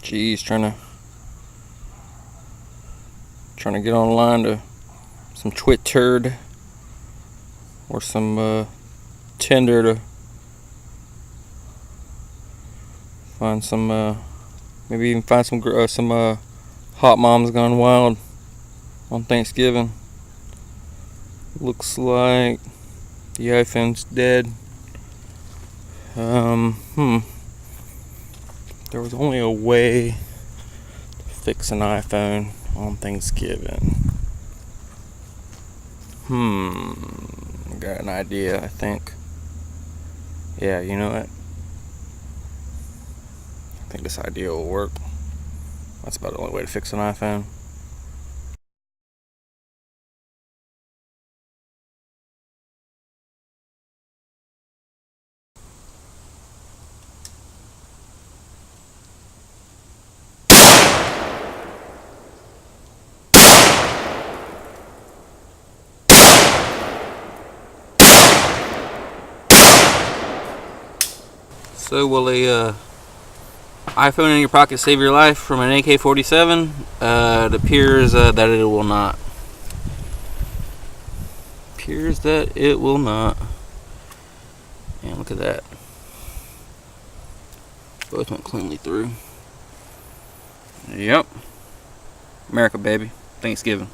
Geez, trying to get online to some Twitter or some Tindr to find some maybe even find some hot moms gone wild on Thanksgiving. Looks like the iPhone's dead. There was only a way to fix an iPhone on Thanksgiving. Got an idea, I think. Yeah, you know what? I think this idea will work. That's about the only way to fix an iPhone. So will a iPhone in your pocket save your life from an AK-47? It appears that it will not. Appears that it will not. And look at that. Both went cleanly through. Yep. America, baby. Thanksgiving.